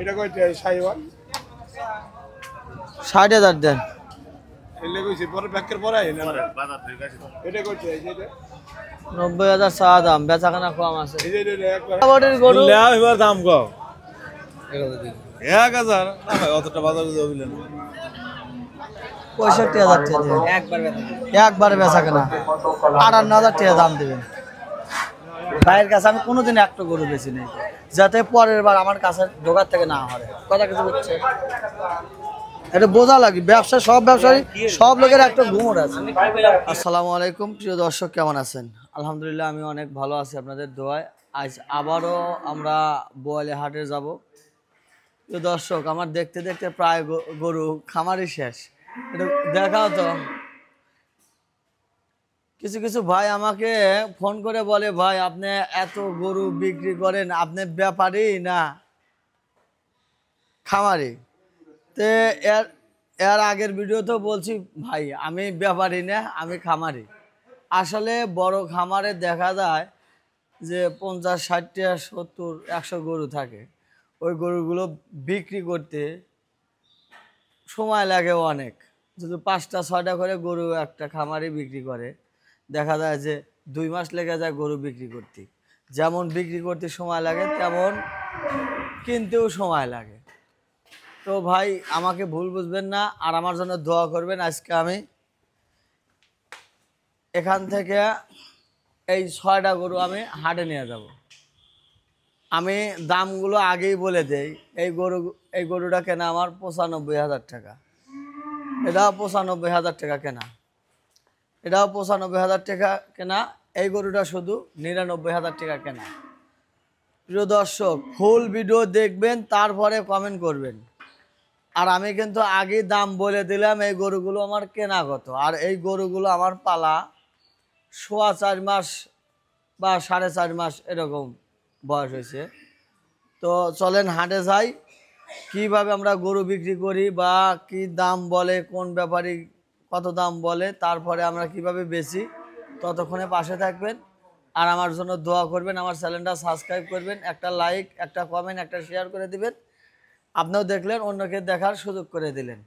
এটা কইতে সাইওয়াল ৬০,০০০ দেন। এলে কইছি পরে ব্যাকের পরে না বাজার থেকে আসে এটা কইতে এইটা ৯০,০০০ চা দাম, বেচাকেনা কম আছে। এই যে একবার বডির গরু লেও এবার দাম কম ১০০০ না ভাই অতটা বাজারে যাবিলে না ৬৫,০০০ টাকা দেন। একবার বেচাকেনা ৫৮,০০০ টাকা দাম দেবেন। ভাইয়ের কাছে আমি কোনোদিন একটা গরু বেশি নেই, যাতে পরের বার আমার কাছে ঢোকার থেকে না হয়। কথা কিছু বুঝছে, এটা বোঝা লাগে। ব্যবসা সব ব্যবসায়ী সব লোকের একটা গুমর আছে। আসসালামু আলাইকুম প্রিয় দর্শক, কেমন আছেন? আলহামদুলিল্লাহ আমি অনেক ভালো আছি আপনাদের দোয়ায়। আজ আবারও আমরা বোয়ালি হাটে যাব। প্রিয় দর্শক, আমার দেখতে দেখতে প্রায় গরু খামারই শেষ। এটা দেখাও তো। কিছু কিছু ভাই আমাকে ফোন করে বলে, ভাই আপনি এত গরু বিক্রি করেন, আপনি ব্যাপারী না খামারি? তো এর আগের ভিডিওতেও বলছি ভাই আমি ব্যাপারী না, আমি খামারি। আসলে বড় খামারে দেখা যায় যে ৫০, ৬০, ৭০, ১০০ গরু থাকে। ওই গরুগুলো বিক্রি করতে সময় লাগে অনেক। যদি ৫টা ৬টা করে গরু একটা খামারে বিক্রি করে, দেখা যায় যে ২ মাস লেগে যায় গরু বিক্রি করতে। যেমন বিক্রি করতে সময় লাগে, তেমন কিনতেও সময় লাগে। তো ভাই আমাকে ভুল বুঝবেন না, আর আমার জন্য দোয়া করবেন। আজকে আমি এখান থেকে এই ৬টা গরু আমি হাটে নিয়ে যাব। আমি দামগুলো আগেই বলে দেই। এই গরুটা কেনা আমার ৯৫,০০০ টাকা, এটাও ৯৫,০০০ টাকা কেনা, এটাও ৯৫,০০০ টাকা কেনা। এই গরুটা শুধু ৯৯,০০০ টাকা কেনা। প্রিয় দর্শক, ফুল ভিডিও দেখবেন, তারপরে কমেন্ট করবেন। আর আমি কিন্তু আগেই দাম বলে দিলাম এই গরুগুলো আমার কেনা কত। আর এই গরুগুলো আমার পালা ৪.৫ মাস বা ৪.৫ মাস এরকম বয়স হয়েছে। তো চলেন হাটে যাই, কিভাবে আমরা গরু বিক্রি করি বা কি দাম বলে, কোন ব্যাপারী কত দাম বলে, তারপরে আমরা কিভাবে বেচি। ততক্ষণে পাশে থাকবেন আর আমার জন্য দোয়া করবেন। আমার চ্যানেলটা সাবস্ক্রাইব করবেন, একটা লাইক, একটা কমেন্ট, একটা শেয়ার করে দিবেন। আপনিও দেখলেন, অন্যকে দেখার সুযোগ করে দিলেন।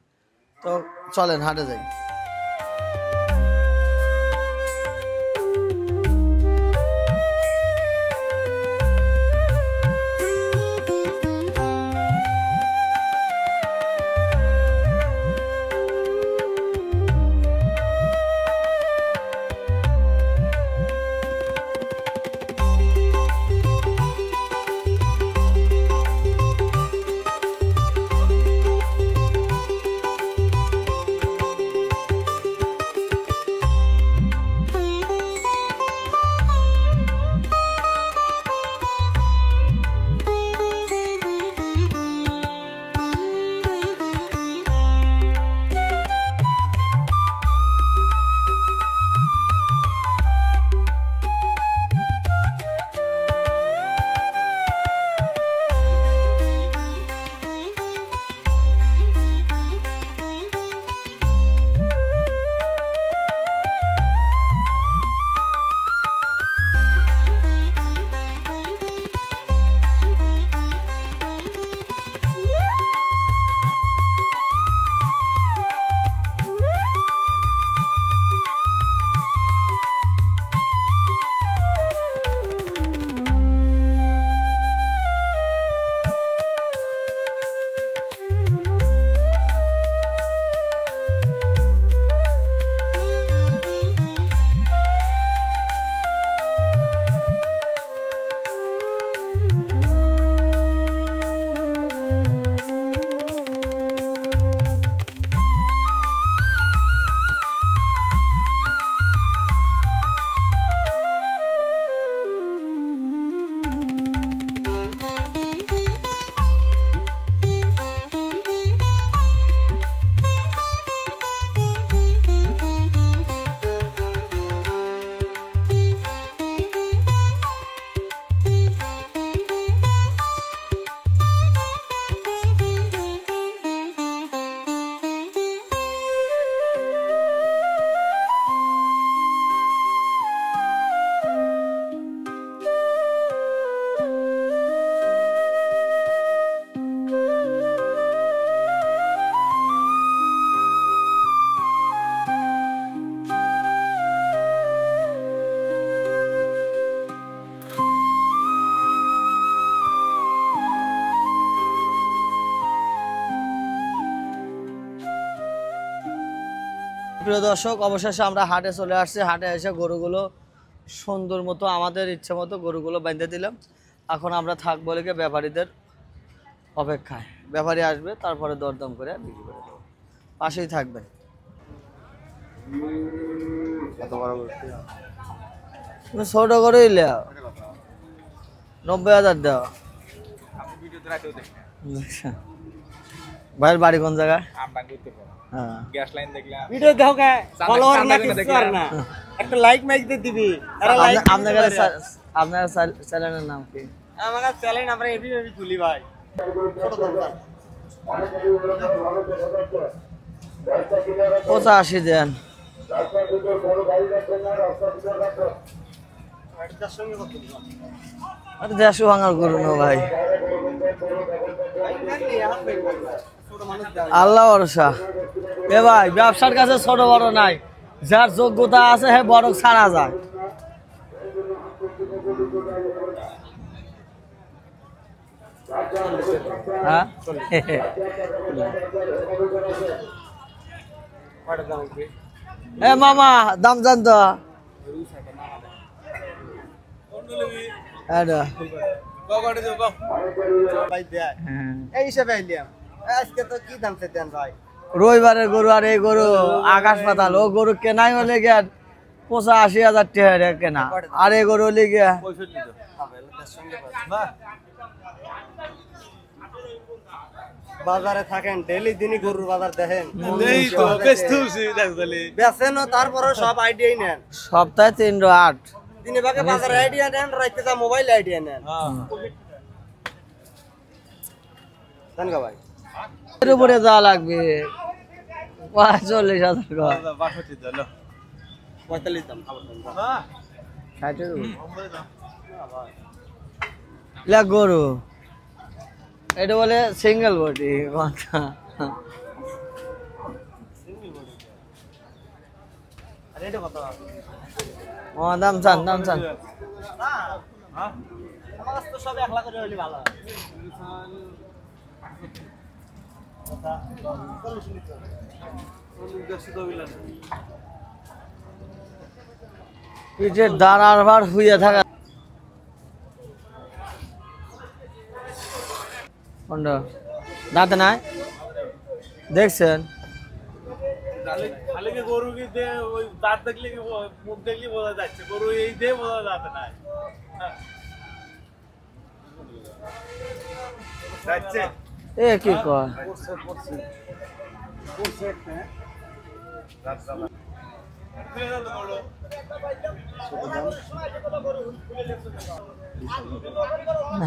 তো চলেন হাটে যাই। প্রিয় দর্শক, অবশেষে আমরা হাটে চলে আসছি। হাটে এসে গরুগুলো সুন্দর মতো আমাদের ইচ্ছে মতো গরুগুলো বেঁধে দিলাম। এখন আমরা থাকবো লেগে ব্যাপারীদের অপেক্ষায়। ব্যাপারী আসবে, তারপরে দরদাম করে বিক্রি করে দেবো। পাশেই থাকবেন। তুমি ছোট করেই লেও, 90,000 দেওয়া। ভাইয়ের বাড়ি কোন জায়গায়? হ্যাঁ, ভিডিও দেখো কে ফলোয়ার না কিছু আর না, একটা লাইক মাইক দিয়ে দিবি। আরে লাইক আপনার চ্যানেলের নাম কি? আমার চ্যানেল আমরা এভি এভি তুলি ভাই। 85 দেন। আরে 150 ভাঙার গরু না ভাই, আল্লাহ ভরসা। এ ভাই, ব্যবসার কাছে ছোট বড় নাই, যার যোগ্যতা আছে হে বড় ছাড়া যায়। হ্যাঁ, এ মামা দাম জান তো? ভাই দেয় এই হিসাবে আইলাম। আজকে তো কি দাম দেন ভাই? রবিবারের গরু আর এই গরু আকাশ পাতাল। ও গরু কেনাই হলে গিয়া 85,000 টাকা কেনা, আর এই গরু হলে গিয়া বাজারে থাকেন ডেইলি দিনই গরুর বাজার দেখেন, দেখলি বেচেন তারপরে সব আইডিয়াই নেন। সপ্তাহে 308 দিনে ভাগে বাজার আইডিয়া নেন, রাইতে যা মোবাইল আইডিয়া নেন। জানগা ভাই এর উপরে যা লাগবে 40,000 টাকা। 45 দাম গরু এটা বলে সিঙ্গেল বডি কথা। ও দাম চান, দাম চান। আমার তো সব 1 লাখ করে হইলে ভালো। পিঠের দাঁড়ার ভার হুইয়া থাকা। দাঁতে নাই দেখছেন? গরু কি ওই দাঁত দেখলে কি মুখ দেখলে বোঝা যাচ্ছে, গরু এই দিয়ে বোঝা যাবে না। এ কি কয়?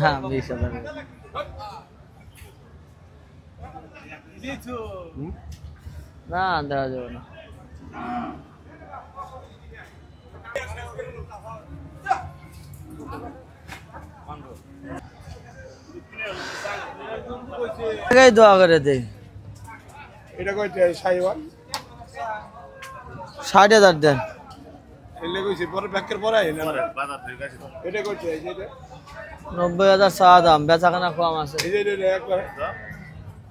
হ্যাঁ, 20,000 না দেওয়া যাবে না। দোয়া করে দেই। এটা কইতে সাইওয়াল 60,000 দেন। এলে কইছে পরে ব্যাকের পরে আইন আমরা বাজার থেকে আসি। এটা কইতে এই যে 90,000 চা দাম, বেচাকেনা কম আছে। এই যে একবার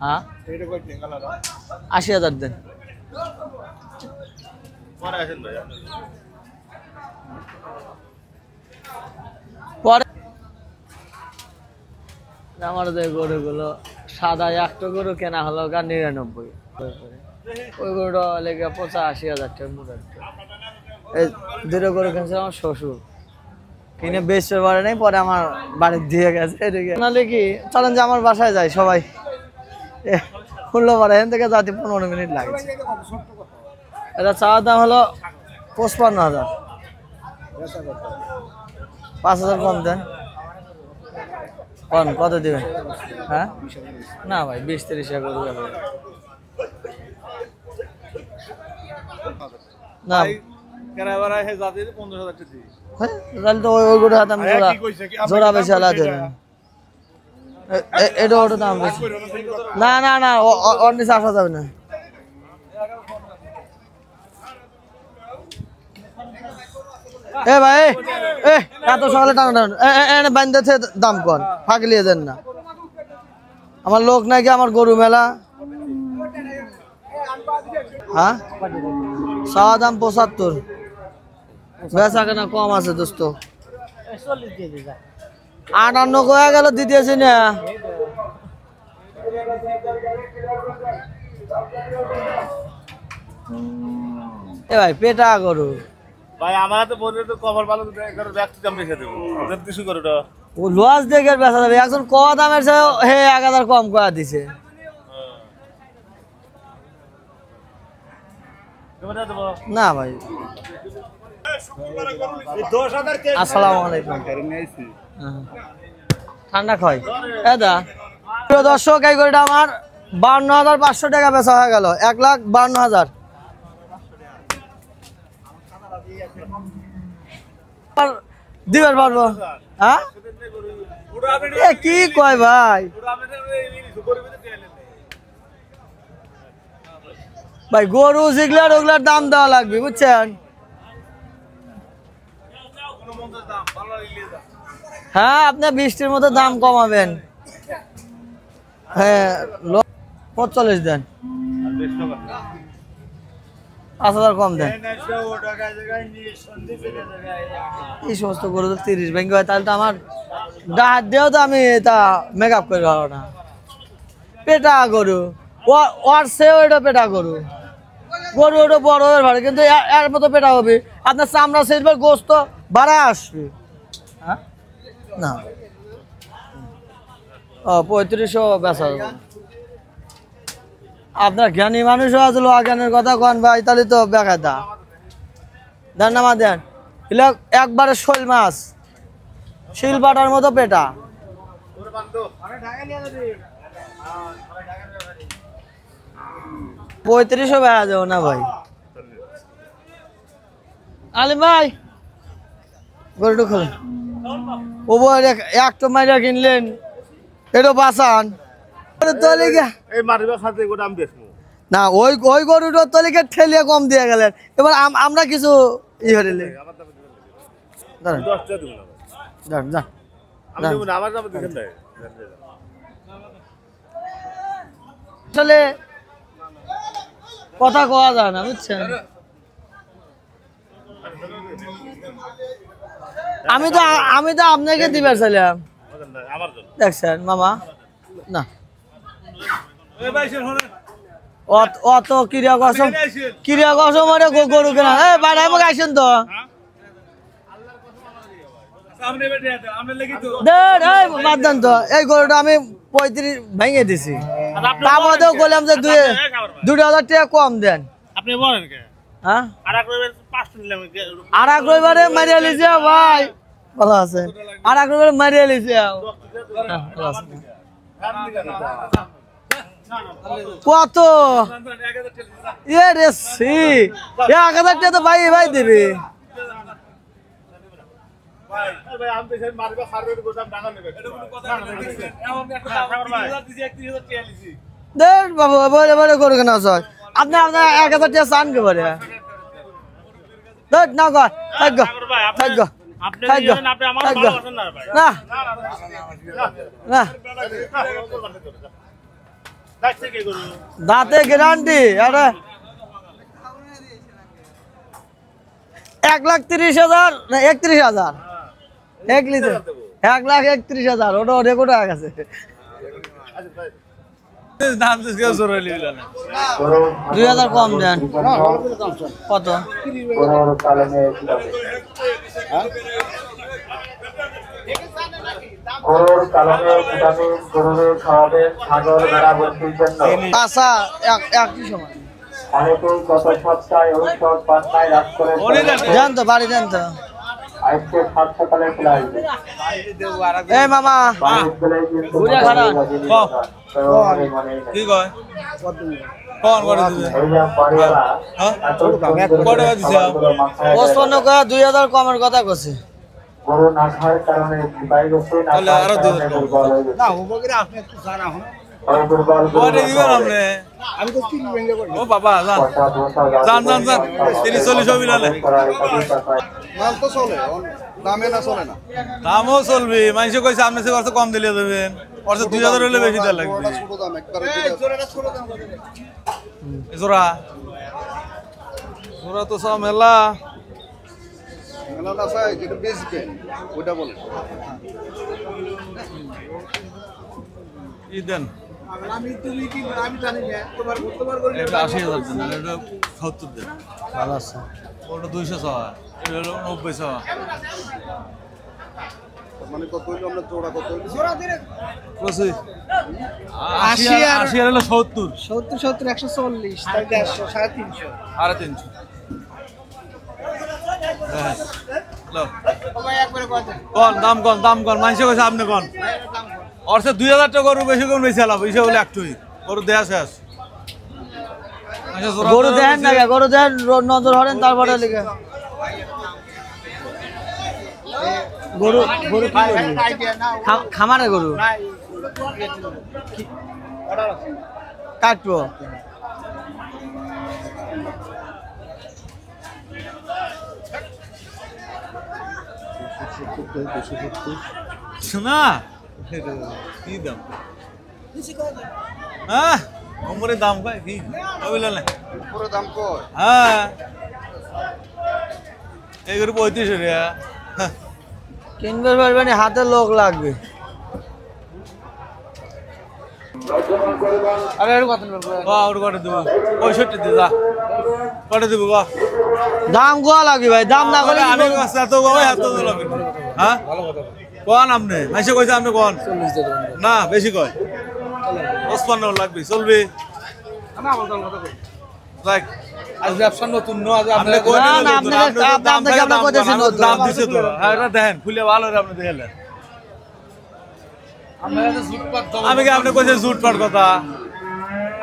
হ্যাঁ, এটা কইতে কালারা 80,000 দেন। পরে আসেন ভাই। পরে আমার যে গরুগুলো সাদা একটা গরু কেনা হলো 99, ওই গরুটা লেগে 85,000 টাকা মোটা। এই দুটো গরু কিনছে আমার শ্বশুর, কিনে বেচতে পারে নাই, পরে আমার বাড়ি দিয়ে গেছে। এদিকে নাহলে কি চলেন যে আমার বাসায় যাই সবাই, খুললো পারে এখান থেকে যাতে 15 মিনিট লাগছে। এটা চাওয়ার দাম হলো 55,000। 5,000 কম দেন। কোন কত দিবেন? হ্যাঁ না ভাই, 20-30 টাকা করে যাবে না। তাহলে তো ওই গরু হাতে আমি জোড়া বেশি আলাদা। এটা ওটা দাম বেশি। না না না, ওর নিচে আসা যাবে না। এ ভাই, এত সকালে টানা টানা বান্ধে দাম কর, ফাঁকলিয়ে দেন না। আমার লোক নাকি আমার গরু মেলা। হ্যাঁ চাওয়া দাম 75, বেচা কেনা কম আছে দোস্ত। 58 হয়ে গেল, দিতেছি না। এ ভাই পেটা গরু ভাই আমার তো বললে তো কভার ভালো একবার ব্যাগটি দাম রেখে দেবো ওদের কিছু করে তো ও লস দেখে বেচা যাবে। একজন ক দামের চেয়ে হে 1000 কম করে দিছে। না ভাই। আসসালামু আলাইকুম। ঠান্ডা খাই দা। প্রিয় দর্শক, এই গরুটা আমার 52,500 টাকা বেচা হয়ে গেল। 1,52,000 দিবার পারবো। হ্যাঁ কি কয় ভাই? ভাই গরু যেগুলার ওগুলার দাম দেওয়া লাগবে বুঝছেন। হ্যাঁ আপনি 20-টির মতো দাম কমাবেন। হ্যাঁ 45 দেন, 5,000 কম দেন। এই সমস্ত গরু তো 30 ভেঙে হয়, তাহলে তো আমার ডাহাত দিয়েও তো আমি তা মেকআপ করে পারবো না। পেটা গরু ওর সেও এটা পেটা গরু, গরু ওটা বড় হয়ে ভালো, কিন্তু এর মতো পেটা হবে আপনার চামড়া সেরবে, গোস্ত বাড়া আসবে। হ্যাঁ না 3500 বেচা। আপনার জ্ঞানী মানুষও আসলো, অজ্ঞানের কথা কন ভাই, তাহলে তো বেকায়দা। দেন নামা দেন, একবারে শোল মাছ, শিল বাটার মতো পেটা। 3500 বেড়া যাবো না ভাই। আলিম ভাই গরুটা খোলেন। ও একটা মাইরা কিনলেন, এটা বাঁচান না। ওই গরুটার তলিকে ঠেলিয়ে কম দিয়ে গেলেন। এবার আমরা কিছু আসলে কথা কওয়া যায় না বুঝছেন। আমি তো আপনাকে দিবার চাইলাম, দেখছেন মামা না। অত ক্রিয়া কসম গরু কেনা বাইরে আমাকে আসেন তো। বাদ দেন তো, এই গরুটা আমি 35 ভেঙে দিছি, তার মধ্যেও বললাম যে 2,000 টাকা কম দেন। আপনি বলেন হ্যাঁ আর এক রবিবারে মারিয়া লিছে ভাই, ভালো আছে। আর এক রবিবারে মারিয়া লিছে কত? 1000 টাকা তো ভাই ভাই দেবে। বাবু বলে গরু কেনা আপনি আপনার 1000 টাকা চান কে বলে না গো না দাঁতে গ্যারান্টি। আরে 1,30,000 না 31,000 এক লিটার 1,31,000 ওটা রেকর্ড হয়ে গেছে। 2,000 কম দেন। কত? আচ্ছা একই সময় দেন তো, বাড়ি দেন তো। এই মামা ঘুরে খারাপ কি কয় 2,000 কমের কথা কছে। দামও চলবে, মানুষ কইছে আপনি কম দিলে দেবেন, 2,000 হলে বেশি দেওয়া লাগবে। জোড়া তোরা তো সব মেলা মেলা না চাই যেটা বেচবে ওটা বলে ই দেন আমি তুমি কি আমি জানি না তোমার করে এটা 80,000 দেন আর এটা 70 দেন ভালো আছে ওটা 200 চাওয়া এটা হলো 90 চাওয়া মানে কত হইলো আমরা জোড়া কত হইলো প্রসি 80 আর হলো 70 70 70 140 তাই 150 350 আর 300 হ্যাঁ লো কোন দাম কোন মানুষে কইছে আপনি কোন অর্থে 2000 টাকা গরু বেশি কোন বেশি আলাপ বেশি হলে একটুই গরু দেয়া শেষ গরু দেন না গরু দেন নজর হরেন তারপরে লিখে গরু গরু কি খামারে গরু কাটবো না কি দাম হ্যাঁ কোমরের দাম কয় কি বুঝলেন না পুরো দাম কয় হ্যাঁ এই গরু 35 টাকা কিনবে পারবেন হাতে লোক লাগবে আরে এর কত নেব ওর কত দেব 65 দে যা কত দেব গো দাম গোয়া লাগবে ভাই দাম না করলে আমি কাছে এত গো এত লাগবে হ্যাঁ কোন আপনি মাইসে কইছে আপনি কোন 40 না বেশি কয় 55 লাগবে চলবে না বলতাম কত কই লাইক আজ ব্যবসা নতুন ন আজ আপনি কই না, না, দাম থেকে আমরা কইতেছি নতুন। দাম দিছে তো এটা দেখেন খুলে ভালো রে আপনি দেখলেন আমরা এত জুটপাট আমি কি আপনি কইছেন জুটপাট কথা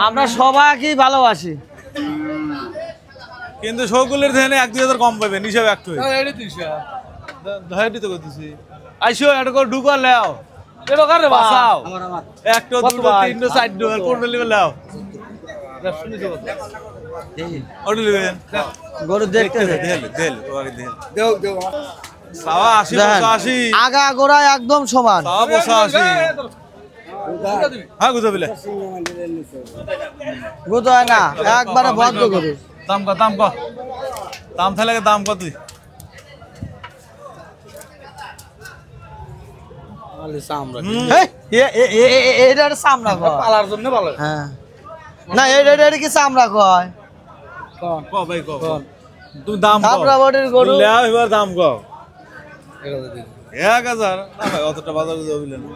আমরা সবাইকে ভালোবাসি কিন্তু সকলের ধ্যানে 1-2 কম পাবেন হিসাব একটু এডি 300 ধরে তো কইতেছি আইসো এটা করে ঢুকা লাও এটা করে বাসাও আমার একটা দুটো তিনটো চারটো আর কোন লিবে লাও শুনিছো ওটা লিবেন গরু দেখতে দেল তোমাকে দেল দেও দেও সাওয়া 80 আগা গোড়া একদম সমান সাওয়া 80 হ্যাঁ গুজবিলে বুঝতে হয় না একবারে বদ্ধ গরু দাম দাম থাকলে দাম কত তুই এটা চামড়া কয় পালার জন্য ভালো হ্যাঁ না এটা কি চামড়া কয় ক ভাই ক তুমি দাম কও চামড়া বডির গরু লাও এবার দাম কও 1000 না ভাই অতটা বাজার গুজবিলে না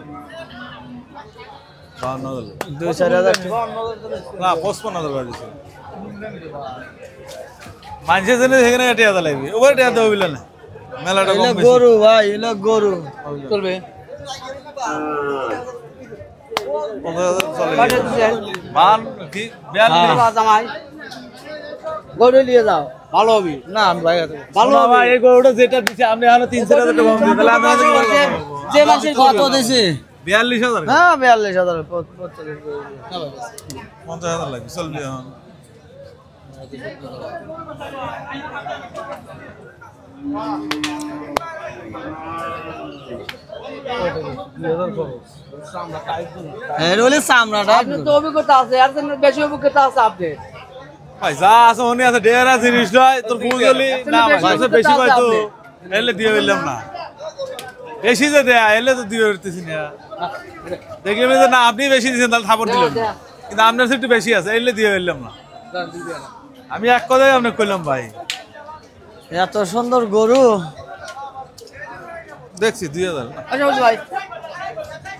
2-4 না 55,000 করে দিছে মানুষের জন্য সেখানে টিয়া লাগবে ওভার টিয়া দেবো বিলে না মেলাটা কম বেশি গরু ভাই এলো গরু চলবে 50,000 চলে মান কি 42 জামাই গরু নিয়ে যাও ভালো হবে না আমি ভাই ভালো ভাই এই গরুটা যেটা দিছে আপনি এখনো 3-4,000 টাকা কম দিতে তাহলে আমি যে মাসে কত দিছে 42,000 হ্যাঁ 42,000 50,000 লাগবে চলবে এখন এর হলে চামড়াটা তো অভিজ্ঞতা আছে আর বেশি অভিজ্ঞতা আছে আপনি ভাই যা আছে মনে আছে ডেরা জিনিস নয় তোর বুঝলি না ভাই বেশি ভাই তো এলে দিয়ে বললাম না বেশি যে দেয়া এলে তো দিয়ে করতেছি না দেখলাম যে না আপনি বেশি দিয়েছেন তাহলে থাপড় দিলেন কিন্তু আপনার একটু বেশি আছে এলে দিয়ে বললাম না আমি এক কথাই আপনাকে কইলাম ভাই এত সুন্দর গরু দেখছি 2000 আচ্ছা বলছি ভাই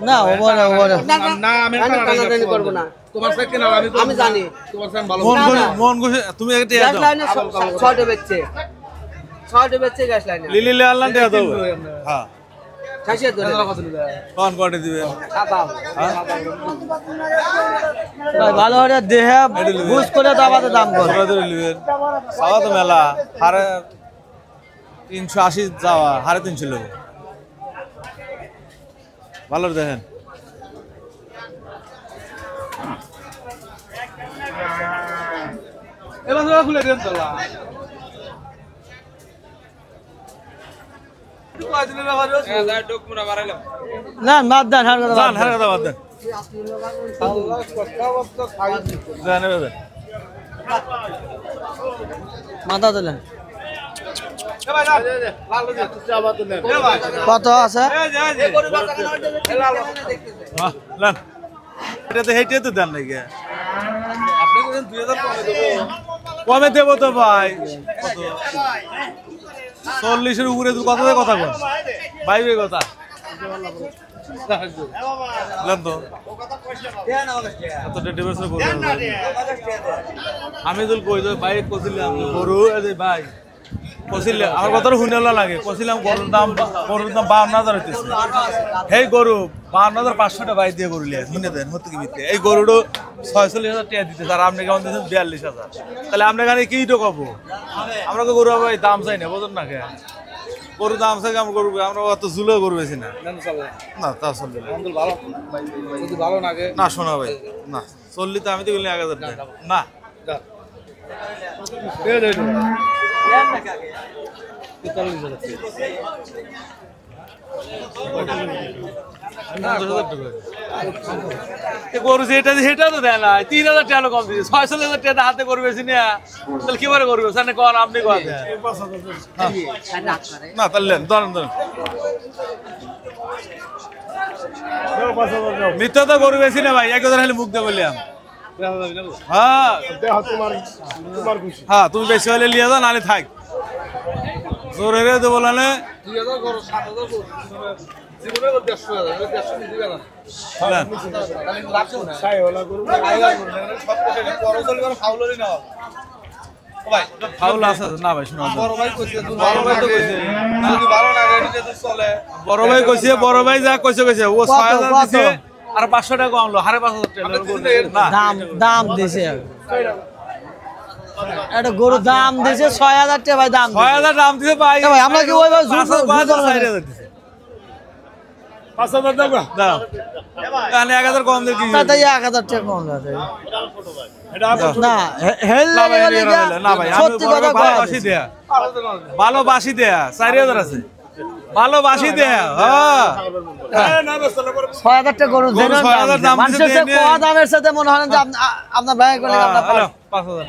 না ওভারে না আমি টানাটানি করব না তোমার সাথে কেন আমি জানি তোমার সাথে ভালো মন খুশি তুমি একটা টিয়া দাও লাইনে 6টা বেচছে গ্যাস লাইনে লিলি লে আল্লাহ টিয়া দাও হ্যাঁ খাসিয়া ধরে কত নিবে কোন কোয়ার্টে দিবে ভাই ভালো করে দেহে বুঝ করে দাবাতে দাম কর কত লিবেন সাওয়া তো মেলা হারে 380 যাওয়া হারে 300 লোক ভালো দেখেন এবার খুলে দেন তো না বাদ দেন হার কথা জান হারে কথা বাদ দেন জান এবার দেন মাথা তোলেন কত আছে হেঁটে তো দেন নাকি কমে দেবো তো ভাই 40-এর উপরে কথা কথা বল ভাই কথা আমি তো কই ভাই কছিলাম গরু ভাই কছিলাম আমার কথাটা শুনে লাগে কছিলাম গরুর দাম 52,000 হইতেছে এই গরু 52,500 টাকা ভাই দিয়ে গরু লিয়ে শুনে দেন হতে কি মিথ্যে এই গরুটা 46,000 টাকা দিতে আর আপনি কেমন দিচ্ছেন 42,000 তাহলে আপনার এখানে কি তো কব আমরা তো গরু ভাই দাম চাই না বুঝুন না কে গরু দাম চাই আমরা গরু আমরা অত জুলো গরু বেশি না না তা চলবে ভালো না শোনা ভাই না চললি তো আমি তো বলি 1,000 টাকা না গরু যেটা সেটা তো দেয় না 3,000 টাকা কম দিচ্ছে 46,000 টাকা হাতে করবে তাহলে কি করে করবে আপনি না তাহলে মিথ্যা তো গরু বেশি না ভাই 1,000 হলে মুখ দিয়ে বললাম হ্যাঁ তুমি বেশি হলে লিয়ে যাও নাহলে থাক জোরে রে দেবো না ফাউল আছে না ভাই শোনা বড় ভাই কইছে বড় ভাই যা কইছে ও 6,000 দিছে আর 500 টাকা কমলো 5,500 টাকা দাম দিছে এটা গরু দাম দিছে 6,000 টাকা ভাই দাম 6,000 দাম দিছে ভাই ভাই আমরা কি ওই ভাই 4,000 দিছে 5,000 দাও দাও কানে 1,000 কম দিই কি তাই 1,000 টাকা কম লাগে না হেল না ভাই আমি ভালোবাসি দেয়া ভালোবাসি দেয়া 4,000 আছে ভালোবাসি দেয়া হ্যাঁ 6,000 টাকা গরু দেন মানুষের সাথে কত দামের সাথে মনে হয় যে আপনার ভাই করে আপনার 5,000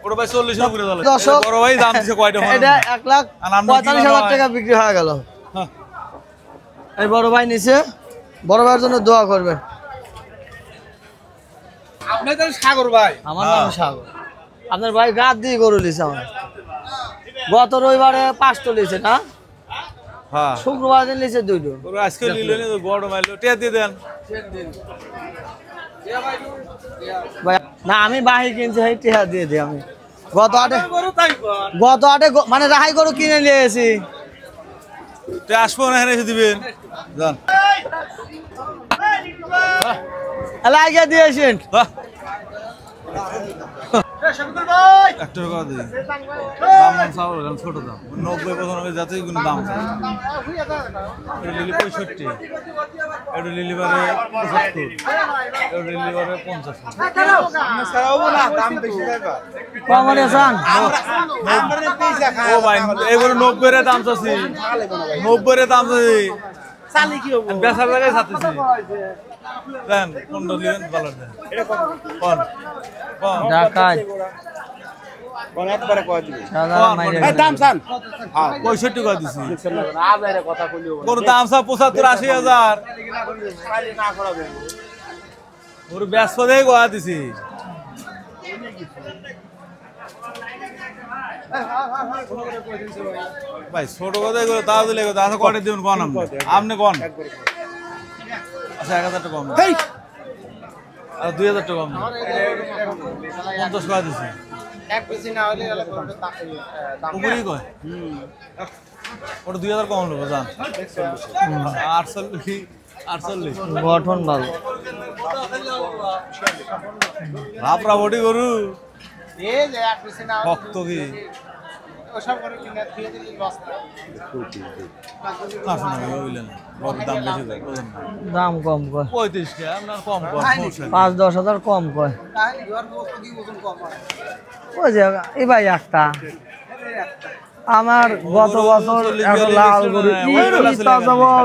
বড় ভাই 40 উপরে দাও বড় ভাই দাম দিছে কয়টা এটা 1,45,000 টাকা বিক্রি হয়ে গেল এই বড় ভাই নিছে বড় ভাইয়ের জন্য দোয়া করবেন আপনি তো সাগর ভাই আমার নাম সাগর আপনার ভাই গাদ দিয়ে গরু লিছে আমার গত রবিবারে 5টো লিছে না হ্যাঁ শুক্রবার দিন লিছে 2টো গরু আজকে লিলেন বড় মাইলো টিয়া দিয়ে দেন ভাই না আমি বাহি কিনছি এই টিয়া দিয়ে দিই আমি গত আটে মানে রাহাই গরু কিনে নিয়ে এসেছি আসবো না এসে দিবেন যান লাগিয়ে দিয়েছেন একটা টাকা দিই দাম চাউল ছোট দাম 90 যাতে কোনো দাম এটা লিলি 65 এটা লিলি বারে 75 এটা লিলি বারে 50 কম রেশন ও ভাই এগুলো 90 এর দাম চাচ্ছি 90 এর দাম চাচ্ছি চালি কি হবে বেচার জায়গায় চাচ্ছি দেন 15 লিবেন ডলার দেন কোন কোন ঢাকায় কোন একবারে কয় দিবি দাম চান 65 টাকা দিছি আজারে কথা কইলিও কোন দাম সব 75-80,000 না করাবে ওর ব্যস্ত দেই গোয়া দিছি ভাই ছোট কথা এগুলো তাও দিলে দাদা কটে দিবেন কোন আপনি কোন আচ্ছা 1,000 টাকা কম আর 2,000 টাকা কম 50 টাকা দিছি এক বেশি না হলে উপরেই কয় ওটা 2,000 কম নেবো জান 48 গঠন ভালো আপরা বডি গরু এই যে এক বেশি না ভক্ত কি ওসব করে কিনে দিয়ে দিলি লস না শোনা বুঝলেন বড় দাম বেশি দেয় বুঝলেন না দাম কম কয় 35 টাকা আপনার কম কম 5-10 হাজার কম কয় ওই যে এই ভাই একটা আমার গত বছর একটা লাল গরু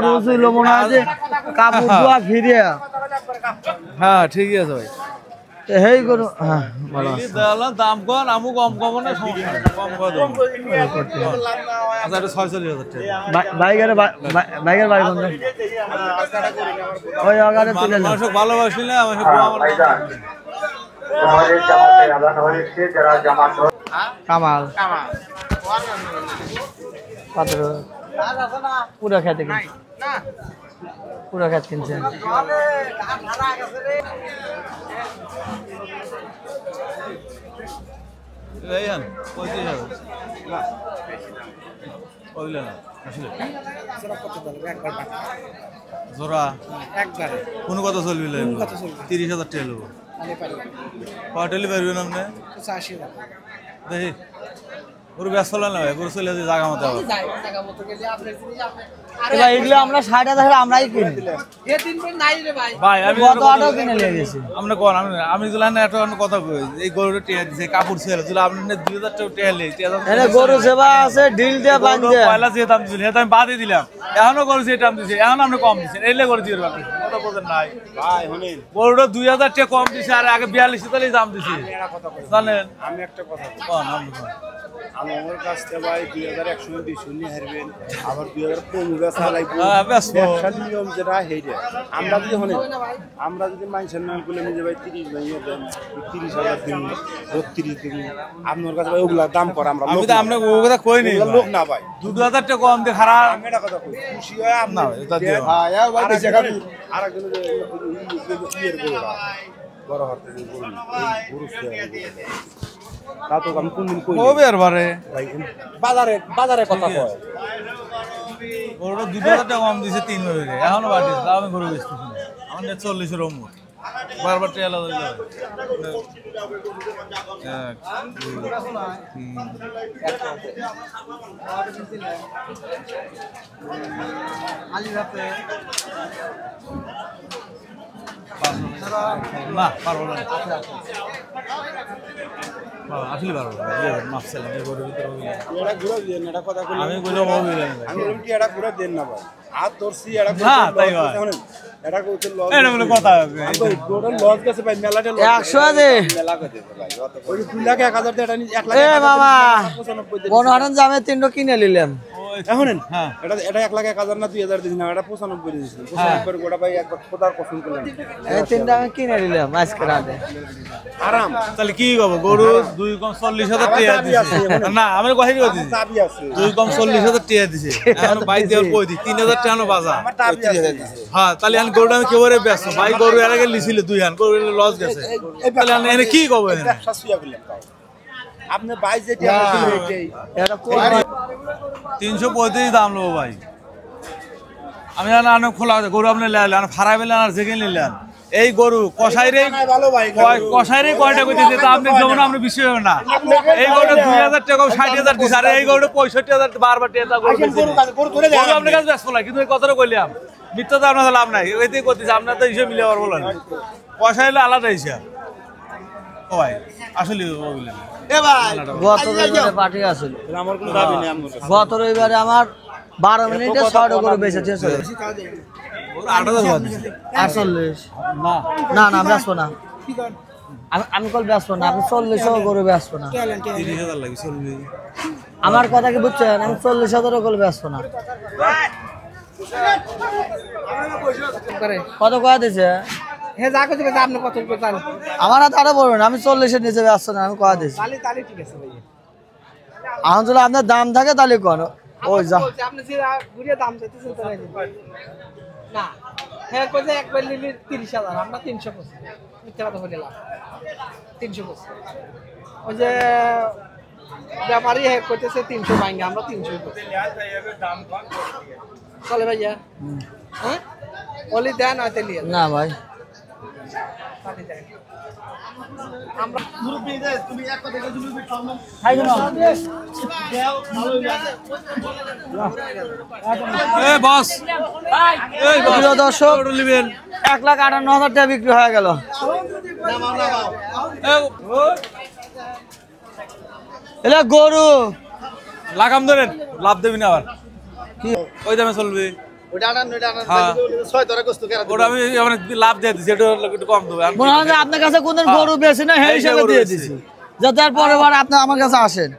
রসুল মনে হয় যে কাপড় ধোয়া ফিরিয়া হ্যাঁ ঠিকই আছে ভাই হেই গরু হ্যাঁ ভালো আছে। দাম কম আমু কম কম না সমস্যা নেই, কম করে দেবো। আচ্ছা এটা 46,000 টাকা। বাইকের বাড়ি বন্ধ ওই আগারে তুলে নেন। মানুষ ভালোবাসলে আমার কামাল কত পুরো খেতে পুরো খেত কিনছেন এই আন 35,000 ওইলে না আসলে জোড়া একবারে কোন কথা চলবি 30,000 টাকা নেবো কয়টালি পারবেন আপনি 85,000 দেখি গরু ব্যস্ত হলেন না ভাই, গরু চলে যাচ্ছে জায়গা মতো আবার। এবার এগুলো আমরা 60,000 আমরাই কিনি ভাই আমি কত আটাও কিনে নিয়ে গেছি আপনি কোন আমি দিলাম একটা কথা কই এই গরুটা টিয়া দিছে কাপড় ছেড়ে দিলে আপনি 2,000 টাকা টিয়া লে এনে গরু সেবা আছে ডিল দিয়ে বাঁধছে পয়লা যে দাম দিছিল সেটা আমি বাদই দিলাম, এখনো গরু যে দাম দিছে এখন আপনি কম দিছেন এইলে গরু দিয়ে বাকি কত বোঝেন নাই ভাই শুনেন গরুটা 2,000 টাকা কম দিছে আর আগে 42 তালেই দাম দিছে জানেন। আমি একটা কথা কোন আপনি কোন আমার কাছ থেকে ভাই 2,100 200 নিয়ে হারবেন আবার 2,015 চালাইবো ব্যস্ত ব্যবসার নিয়ম যেটা হেইটা আমরা যদি শুনেন আমরা যদি মানুষের নাম করলে নিজে ভাই 30 ভাইয়া দেন 30,000 দিন 32 দিন আপনার কাছে ভাই ওগুলা দাম কর আমরা আমি তো আপনাকে ও কথা কই নাই লোক না ভাই 2,000 টাকা কম দিয়ে খারাপ আমি একটা কথা কই খুশি হয় না আপনার এটা দিও হ্যাঁ এ ভাই বেশি খাবি আরেকজন ইয়ের গরু বড় হাতে গরু গরু তা তো আমি কোনদিন কই হবে আর বারে ভাই বাজারে কথা কয় গরুটা 2,000 টাকা কম দিছে 3 ভাবে এখনো বাড়ছে তাও আমি গরু বেচতেছি না আমাদের 40 এর ওমর বারবার টেলা হয়ে যাবে 1 2 3 না পারবো না আসলে পারবো না মাফ চাইলাম এই গরুর ভিতরে এটা ঘুরে দেন এটা কথা কই আমি কইলাম অভিলাম আমি বললাম কি এটা ঘুরে দেন না ভাই আর তোরছি এটা না, তাই ভাই। শুনেন এটা কইতে লস এটা বলে কথা হবে ভাই টোটাল লস গেছে ভাই মেলাটা লস 100 দে মেলা গেছে ভাই ওই 2 লাখ 1,000 টাকা নি 1 লাখ এ মামা 95 বনহারন জামে তিনটো কিনে নিলাম শুনেন হ্যাঁ এটা 1 লাখ 1,000 না 2,000 দিন না এটা 95 দিয়েছিল 95 করে গোটা ভাই একবার খোদার কসম করলাম এই তিনটা আমি কিনে নিলাম আজকে রাতে আরাম তাহলে কি হবে গরু 2 কম 40,000 টাকা দিছে না আমি কইছি দিছি চাবি আছে 2 কম 40,000 টাকা দিছে এখন ভাই দেওয়ার কই দি 3,000 টাকা নো বাজা আমার চাবি আছে হ্যাঁ তাহলে আমি গরুটা আমি কেবরে ব্যস্ত ভাই গরু এর আগে লিছিল 2 হান গরু লস গেছে তাহলে আমি এনে কি কব এনে ব্যবসা শুয়া করলাম তাও আপনি ভাই যেটা আছে এইটাই এটা কোন 335 দাম লও ভাই আমি আনা খোলা গরু আপনি লেলেন ফাড়াই বেলেন আর জেগে নিলেন এই গরু কসাইরে ভালো ভাই কসাইরে কয়টা কইতেছে তা আপনি যেমন আপনি বিশ্বাস হবে না এই গরুটা 2,000 টাকা 60,000 দিছে আর এই গরুটা 65,000 বারবার টাকা গরু গরু ধরে গরু আপনার কাছে ব্যস্ত না কিন্তু এই কথাটা কইলাম মিথ্যা তো আপনার লাভ নাই এতেই করতেছে আপনার তো হিসেবে মিলে পারবো না কসাইলে আলাদা হিসাব ও ভাই আসলে বললেন গত রবিবারে পার্টি আছিল আমার কোনো দাবি নেই আমার কাছে গত রবিবারে আমার 12 মিনিটে 6টা গরু বেচেছে 8,000 বাদ দিছে 48 না না না বেচবো না আমি কল বেচবো না আপনি 40 গরু বেচবো না 30,000 লাগে চলবে আমার কথা কি বুঝছেন আমি 40,000 গরু বেচবো না কত কয়া দিছে হে যা করতে আপনি কত জানেন আমার হাতে আরো বলবেন আমি 40 এর নিচে বেচবো না আমি কয়া দিছি তাহলে ঠিক আছে ভাই এখন যদি আপনার দাম থাকে তাহলে কোন ওই যা আপনি যে ঘুরিয়ে দাম চাইতেছেন তাই না হ্যাঁ কইছে একবার নিবি 30,000 আমরা 300 মিথ্যা কথা বলে লাভ 300 ওই যে ব্যাপারী হ্যাঁ কইতেছে 300 ভাঙে আমরা 300 চলে ভাইয়া হ্যাঁ বলি দেন হয়তো নিয়ে না ভাই আমরা এই বস এই বস প্রিয় দর্শক গরু নেবেন 1,58,000 টাকা বিক্রি হয়ে গেল এটা গরু লাগাম ধরেন লাভ দেবি না আবার ওই দামে চলবে হ্যাঁ। ওটা আমি মানে লাভ দিয়ে দিচ্ছি, এটা একটু কম দেবো। মনে হয় যে আপনার কাছে কোনদিন গরু বেশি না সেই এই হিসাবে গরু দিয়ে বেশি। দিছি, যাতে আর পরের বার আপনি আমার কাছে আসেন।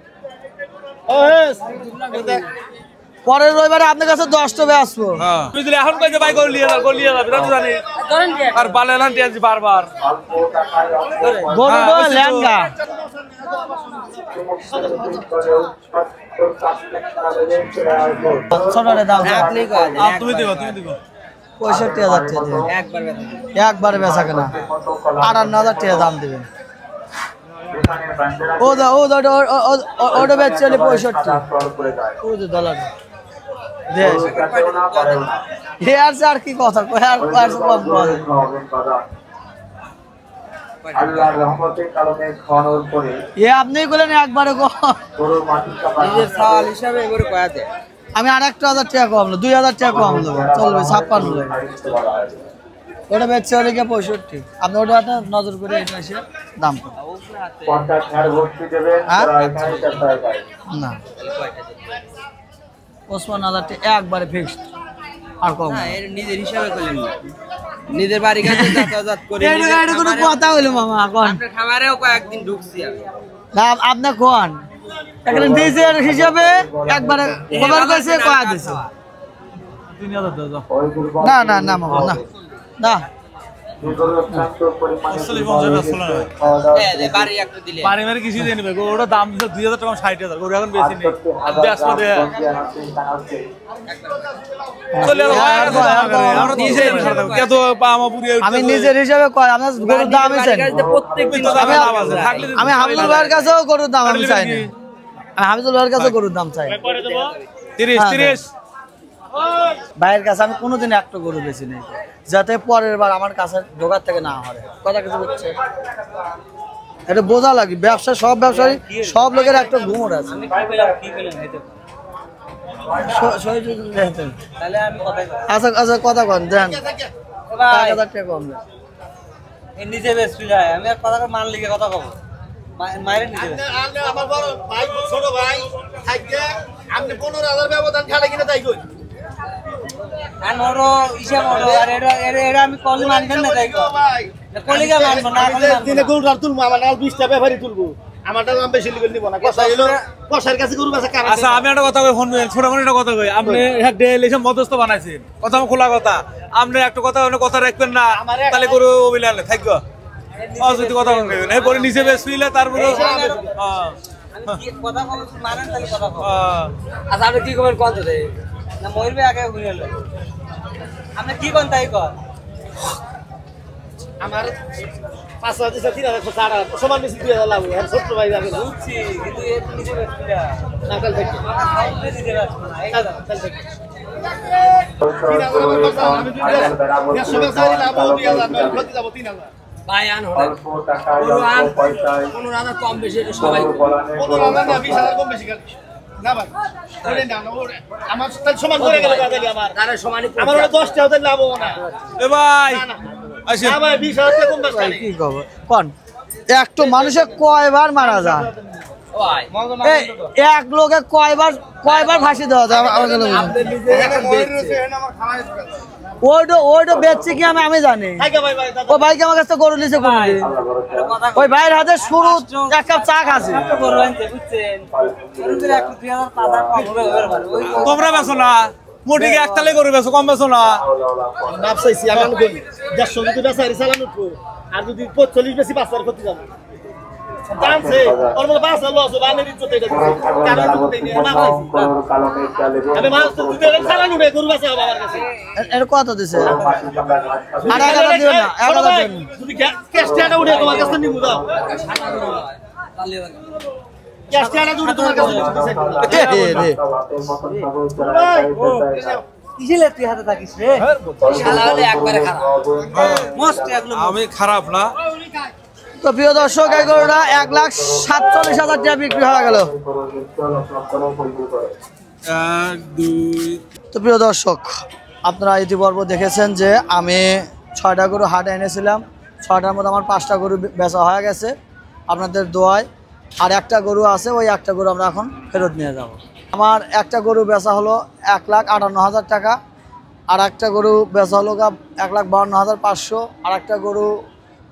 পরের রবিবারে আপনার কাছে 10টা আসবো। হ্যাঁ তুই দিলে এখন কইতে ভাই গলিয়ে যাবে না তো জানি আর বালে লান্টি আছি বারবার গরুটা বুঝছি তো। ল্যাঙ্গা ছোটটা দাম তুমি দিবা 65,000 টাকা দেবেন একবারে বেচা কেনা 58,000 টাকা দাম দেবেন। ওটা বেচছে $65 আর কি কথা আপনি বলেন একবারে আমি আর একটা 1,000 টাকা কম 2,000 টাকা কম দেবো, চলবে 56। ওটা বেচছে হলে গিয়ে 65। আপনি ওটা নজর করে এটা এসে দাম না 55,000 টাকা একবারে ফিক্সড আর কম নিজের হিসাবে করলেন না, নিজের বাড়ি কাছে যাতায়াত করে এটা কোনো কথা হইলো মামা এখন আপনার খামারেও কয়েকদিন ঢুকছি আমি। না আপনি কোন এখানে নিজের হিসাবে একবারে কভার করেছে কয়া দিছে 3000 দাও যাও। না না না মামা না না আসলে বলছে না চলে না বাড়ি একটা দিলে পারি মারি কিছু দিয়ে নেবে ওটা দাম দিছে 2000 টাকা 60,000 গরু এখন বেশি নেই আর দেশমা দে চলে আমরা দিয়েছি কত পামা পুরি আমি নিজের হিসাবে কয় আপনার গরুর দাম চাই আমি হামিদুল ভাইয়ের কাছেও গরুর দাম আমি চাই না, আমি হামিদুল ভাইয়ের কাছেও গরুর দাম চাই না। 30 ভাইয়ের কাছে আমি কোনোদিন একটা গরু বেশি নেই, যাতে পরের বার আমার কাছে ঢোকার থেকে না হয় কথা কিছু বুঝছে। এটা বোঝা লাগে ব্যবসা, সব ব্যবসায়ী সব লোকের একটা ঘুমোর আছে। আচ্ছা আচ্ছা কথা কন দেন 1,000 টাকা কম দেন। নিজে বেস্ট যায় আমি আর কথা মান লিখে কথা কব মায়ের নিজে আমার বড় ভাই ছোট ভাই থাকতে আপনি 15,000 ব্যবধান খাড়া কিনে তাই কই আর ওরো হিসাব হলো আর এটা আমি কলি মানবেন না তাই কলিগা মানবো না দিনে গরুটা তুলবো আমার নাল 20টা ব্যাপারই তুলবো আমারটা দাম বেশি লিখে নিব না কষাই হলো কষার কাছে গরু বেচা কারণ আচ্ছা আমি একটা কথা কই ফোন ছোট করে একটা কথা কই আপনি ডেলিশন মধ্যস্থ বানাইছেন কথা খোলা কথা আপনি একটা কথা কথা রাখবেন না তাহলে গরু অবিলালে থাকবো অযথা কথা বলবেন এই পরে নিচে বেশ ফিলে তারপরে কথা কম মানেন তাহলে কথা কম আচ্ছা আপনি কি করবেন কোন রে না মইরবে আগে হইলো আপনি কি কোন তাই কর আমার 5,000 দিছে 3,000 ছাড়া সমান বেশি 2,000 লাগবে আর ছোট ভাই যাবে না বুঝছি কিন্তু এর নিজে বেস্ট না না কাল থেকে খাওয়াতে দিতে পারছ না এই কথা কাল থেকে 3,000 কথা আমি 2,000 বেচারি লাভ 2,000 ক্ষতি যাব 3,000 ভাই আন হলে পুরো আন 15,000 কম বেশি এটা সবাই 15,000 না 20,000 কম বেশি খালি না ভাই ওরে না আমার তাহলে সমান করে গেল তাহলে আমার তারা সমানই আমার ওটা 10 টাকা লাভ হবে না এ ভাই আসেন না ভাই 20,000 টাকা কম বেচা কি কব কোন একটা মানুষে কয়বার মারা যায়, ভাই এই এক লোকে কয়বার ফাঁসি দেওয়া যায় আমাকে ওইটা বেচছে কি আমি জানি। থাকা ভাই ভাই ও ভাইকে আমার কাছে গরু নিছে কোনদিন ওই ভাইয়ের হাতে শুরু এক কাপ চা খাচ্ছে গরু আনতে বুঝছেন গরুদের একটু 2,000 টাকা কম হবে ওই তোমরা বেছো না মোটিকে একতালে গরু বেছো কম বেছো না মাপ চাইছি আমি করি 150 যদি বেচারি চালানো তো আর যদি 45 বেশি 5,000 ক্ষতি যাবে জানছে ওর মধ্যে 5,000 লস হবে আমি ইজ্জত এটা দিছি কারণ তো নেই মাপ চাইছি আমি মাপ তো দিতে চালানো রে গরু বেচা হবে আমার কাছে এর কত দিছে আর 1,000 দিও না 1,000 দিও না। যদি ক্যাশ টাকা উঠে তোমার কাছে নিমু দাও ক্যাশ টাকা যদি তোমার কাছে কিসিলে তুই হাতে থাকিস রে শালা হলে একবারে খারাপ মস্ত এগুলো আমি খারাপ না তো প্রিয় দর্শক এই গরুটা 1,47,000 টাকা বিক্রি হয়ে গেল। 1 2 তো প্রিয় দর্শক আপনারা ইতিপূর্বে দেখেছেন যে আমি 6টা গরু হাটে এনেছিলাম, 6টার মধ্যে আমার 5টা গরু বেচা হয়ে গেছে আপনাদের দোয়ায়, আর একটা গরু আছে ওই একটা গরু আমরা এখন ফেরত নিয়ে যাব। আমার একটা গরু বেচা হলো 1,58,000 টাকা, আর একটা গরু বেচা হলো 1,52,500, আর একটা গরু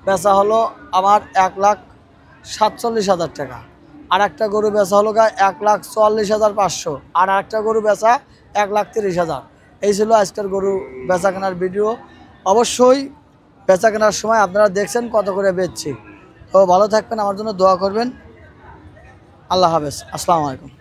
বেচা হলো আমার 1,47,000 টাকা, আর একটা গরু বেচা হলো 1,44,500, আর একটা গরু বেচা 1,30,000। এই ছিল আজকের গরু বেচা কেনার ভিডিও। অবশ্যই বেচা কেনার সময় আপনারা দেখছেন কত করে বেচছি। তো ভালো থাকবেন, আমার জন্য দোয়া করবেন। আল্লাহ হাফেজ, আসসালামু আলাইকুম।